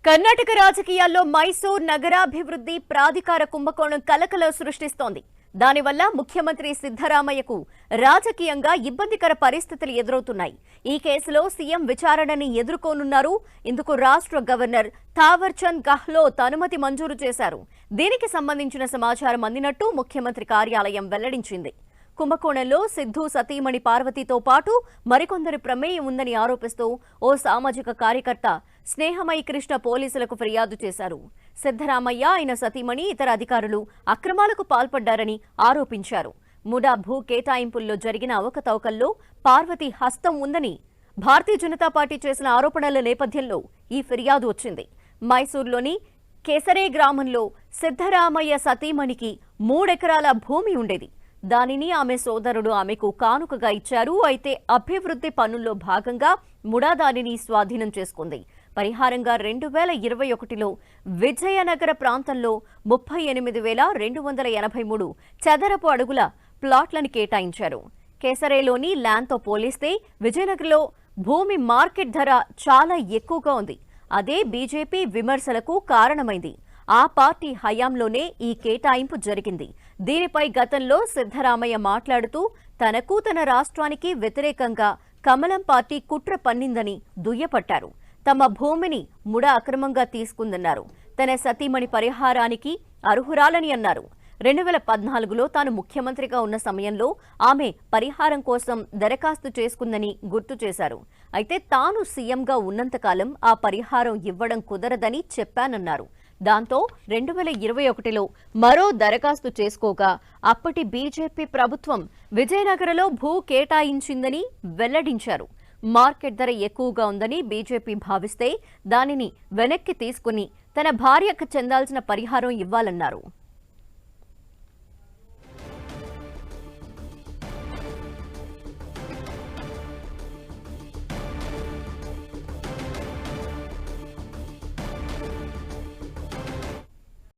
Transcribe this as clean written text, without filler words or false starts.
కర్ణాటక రాజకీయాల్లో మైసూర్ నగరాభివృద్ధి ప్రాధికార కుంభకోణం కలకలం సృష్టిస్తోంది. దానివల్ల ముఖ్యమంత్రి సిద్ధరామయ్యకు రాజకీయంగా ఇబ్బందికర పరిస్థితులు ఎదురవుతున్నాయి. ఈ కేసులో సీఎం విచారణని ఎదుర్కోనున్నారు. ఇందుకు రాష్ట్ర గవర్నర్ థావర్చంద్ గెహ్లోట్ అనుమతి మంజూరు చేశారు. దీనికి సంబంధించిన సమాచారం అందినట్టు ముఖ్యమంత్రి కార్యాలయం వెల్లడించింది. కుంభకోణంలో సిద్ధు సతీమణి పార్వతితో పాటు మరికొందరి ప్రమేయం ఉందని ఆరోపిస్తూ ఓ సామాజిక కార్యకర్త స్నేహమయి కృష్ణ పోలీసులకు ఫిర్యాదు చేశారు. సిద్ధరామయ్య ఆయన సతీమణి ఇతర అధికారులు అక్రమాలకు పాల్పడ్డారని ఆరోపించారు. ముడా భూ కేటాయింపుల్లో జరిగిన అవకతవకల్లో పార్వతి హస్తం ఉందని భారతీయ జనతా పార్టీ చేసిన ఆరోపణల నేపథ్యంలో ఈ ఫిర్యాదు వచ్చింది. మైసూర్లోని కేసరే గ్రామంలో సిద్ధరామయ్య సతీమణికి 3 ఎకరాల భూమి ఉండేది. దానిని ఆమె సోదరుడు ఆమెకు కానుకగా ఇచ్చారు. అయితే అభివృద్ధి పనుల్లో భాగంగా ముడా దానిని స్వాధీనం చేసుకుంది. పరిహారంగా 2021లో విజయనగర ప్రాంతంలో 38,283 చదరపు అడుగుల ప్లాట్లను కేటాయించారు. కేసరేలోని ల్యాండ్తో పోలిస్తే విజయనగర్లో భూమి మార్కెట్ ధర చాలా ఎక్కువగా ఉంది. అదే బీజేపీ విమర్శలకు కారణమైంది. ఆ పార్టీ హయాంలోనే ఈ కేటాయింపు జరిగింది. దీనిపై గతంలో సిద్ధరామయ్య మాట్లాడుతూ తనకు తన రాష్ట్రానికి వ్యతిరేకంగా కమలం పార్టీ కుట్ర పన్నిందని దుయ్యపట్టారు. తమ భూమిని ముడా అక్రమంగా తీసుకుందన్నారు. తన సతీమణి పరిహారానికి అర్హురాలని అన్నారు. 2014లో తాను ముఖ్యమంత్రిగా ఉన్న సమయంలో ఆమె పరిహారం కోసం దరఖాస్తు చేసుకుందని గుర్తు చేశారు. అయితే తాను సీఎంగా ఉన్నంతకాలం ఆ పరిహారం ఇవ్వడం కుదరదని చెప్పానన్నారు. దాంతో 2021లో మరో దరఖాస్తు చేసుకోగా అప్పటి బీజేపీ ప్రభుత్వం విజయనగరంలో భూ కేటాయించిందని వెల్లడించారు. మార్కెట్ ధర ఎక్కువగా ఉందని బీజేపీ భావిస్తే దానిని వెనక్కి తీసుకుని తన భార్యకు చెందాల్సిన పరిహారం ఇవ్వాలన్నారు.